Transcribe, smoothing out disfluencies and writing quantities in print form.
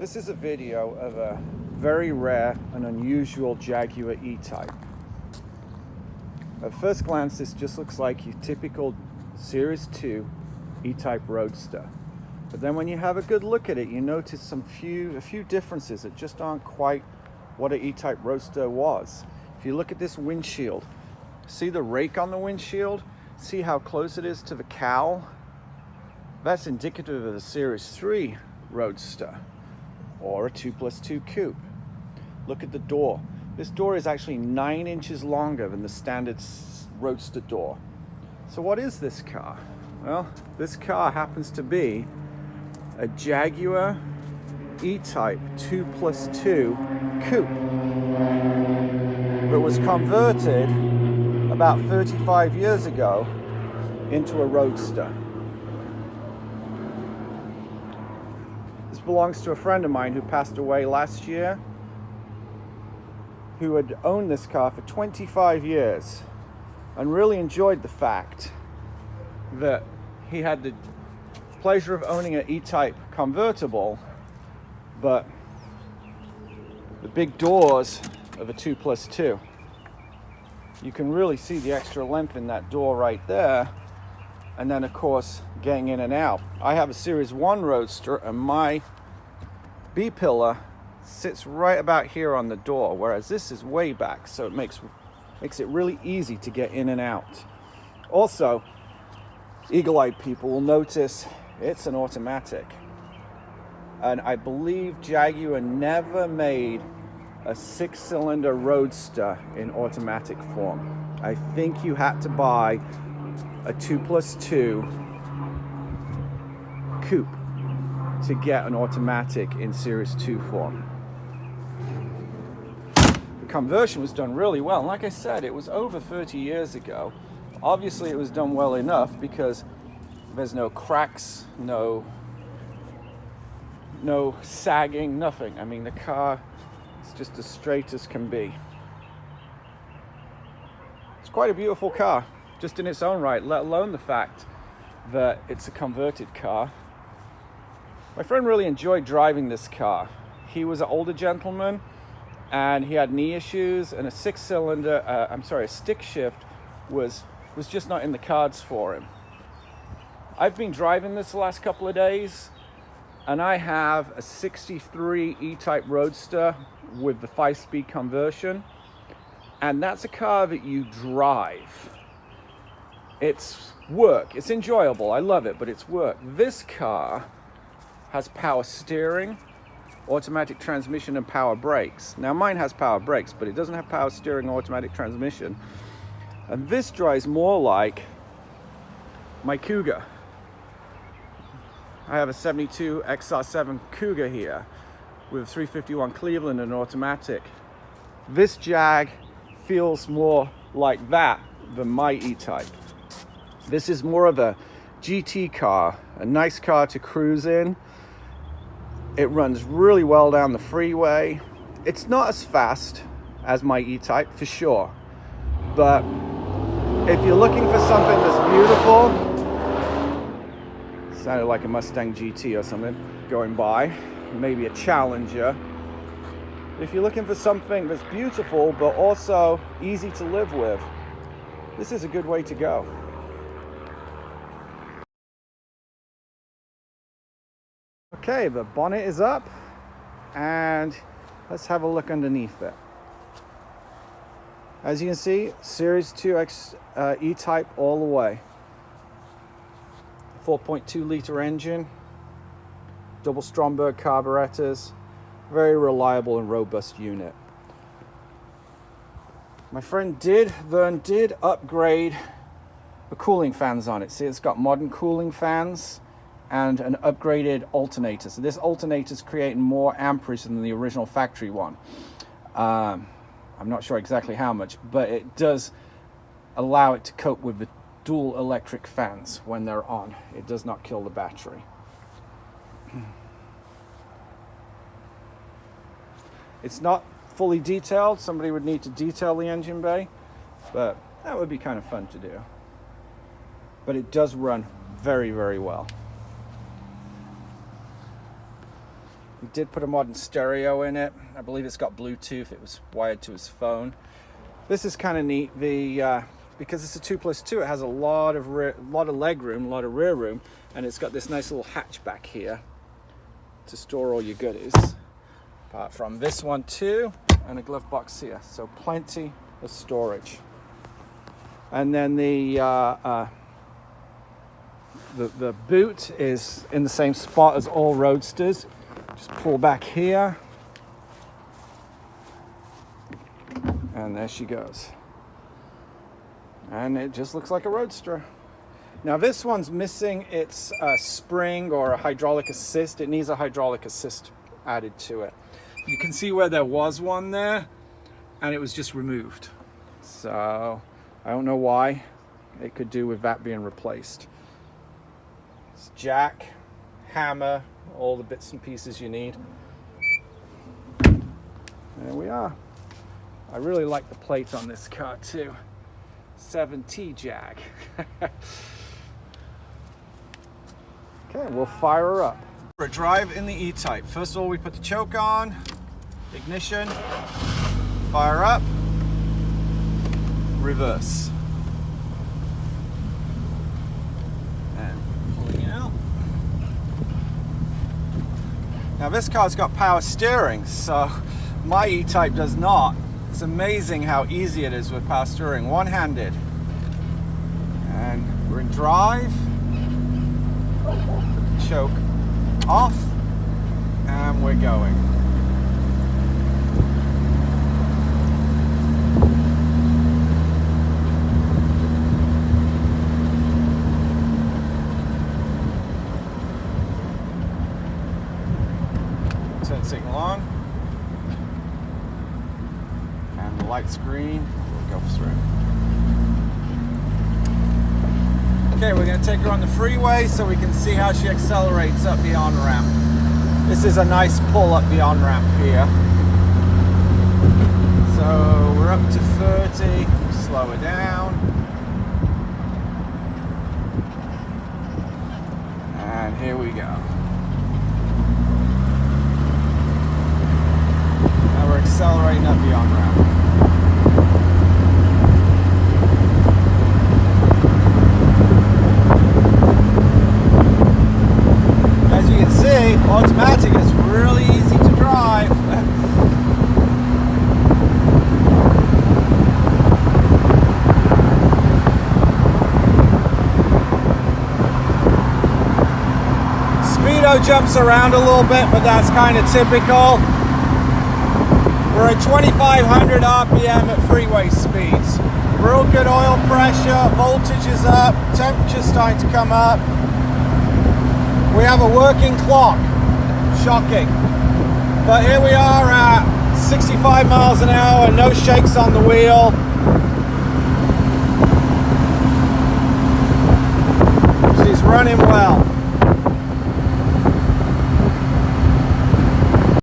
This is a video of a very rare and unusual Jaguar E-Type. At first glance, this just looks like your typical Series 2 E-Type Roadster. But then when you have a good look at it, you notice a few differences that just aren't quite what an E-Type Roadster was. If you look at this windshield, see the rake on the windshield? See how close it is to the cowl? That's indicative of the Series 3 Roadster or a 2+2 coupe. Look at the door. This door is actually 9 inches longer than the standard Roadster door. So what is this car? Well, this car happens to be a Jaguar E-Type 2+2 coupe that was converted about 35 years ago into a Roadster. This belongs to a friend of mine who passed away last year, who had owned this car for 25 years and really enjoyed the fact that he had the pleasure of owning an E-Type convertible, but the big doors of a 2+2. You can really see the extra length in that door right there. And then, of course, getting in and out. I have a Series 1 Roadster, and my B-pillar sits right about here on the door, whereas this is way back, so it makes it really easy to get in and out. Also, eagle-eyed people will notice it's an automatic. And I believe Jaguar never made a 6-cylinder Roadster in automatic form. I think you had to buy a 2+2 coupe to get an automatic in Series 2 form. The conversion was done really well. Like I said, it was over 30 years ago. Obviously it was done well enough because there's no cracks, no sagging, nothing. I mean, the car is just as straight as can be. It's quite a beautiful car, just in its own right, let alone the fact that it's a converted car. My friend really enjoyed driving this car. He was an older gentleman and he had knee issues, and a stick shift was just not in the cards for him. I've been driving this the last couple of days, and I have a 63 E-Type Roadster with the 5-speed conversion, and that's a car that you drive. It's work. It's enjoyable. I love it, but it's work. This car has power steering, automatic transmission, and power brakes. Now, mine has power brakes, but it doesn't have power steering or automatic transmission. And this drives more like my Cougar. I have a 72 XR7 Cougar here with a 351 Cleveland and automatic. This Jag feels more like that than my E-Type. This is more of a GT car, a nice car to cruise in. It runs really well down the freeway. It's not as fast as my E-Type, for sure. But if you're looking for something that's beautiful, sounded like a Mustang GT or something going by, maybe a Challenger. If you're looking for something that's beautiful but also easy to live with, this is a good way to go. Okay, the bonnet is up, and let's have a look underneath it. As you can see, Series 2 E-Type all the way. 4.2 liter engine, double Stromberg carburetors, very reliable and robust unit. My friend Vern did upgrade the cooling fans on it. See, it's got modern cooling fans and an upgraded alternator. So this alternator is creating more amperage than the original factory one. I'm not sure exactly how much, but it does allow it to cope with the dual electric fans when they're on. It does not kill the battery. It's not fully detailed. Somebody would need to detail the engine bay, but that would be kind of fun to do. But it does run very, very well. He did put a modern stereo in it. I believe it's got Bluetooth. It was wired to his phone. This is kind of neat. Because it's a 2+2, it has a lot of leg room, a lot of rear room, and it's got this nice little hatch back here to store all your goodies. Apart from this one too, and a glove box here, so plenty of storage. And then the boot is in the same spot as all Roadsters. Just pull back here, and there she goes. And it just looks like a Roadster. Now this one's missing its spring or a hydraulic assist. It needs a hydraulic assist added to it. You can see where there was one there, and it was just removed. So I don't know why. It could do with that being replaced. It's jack, hammer, all the bits and pieces you need. There we are. I really like the plate on this car too. 7T Jag. Okay, we'll fire her up. For a drive in the E-Type, first of all we put the choke on, ignition, fire up, reverse. And pulling it out. Now this car's got power steering, so my E-Type does not. It's amazing how easy it is with power steering, one-handed. And we're in drive. Put the choke off, and we're going. Turn signal on. And the light's green, we'll go through. Okay, we're going to take her on the freeway so we can see how she accelerates up the on-ramp. This is a nice pull up the on-ramp here. So we're up to 30, slow her down. And here we go. Now we're accelerating up the on-ramp. Automatic is really easy to drive. Speedo jumps around a little bit, but that's kind of typical. We're at 2,500 RPM at freeway speeds. Real good oil pressure, voltage is up, temperature's starting to come up. We have a working clock. Shocking. But here we are at 65 miles an hour, no shakes on the wheel. She's running well.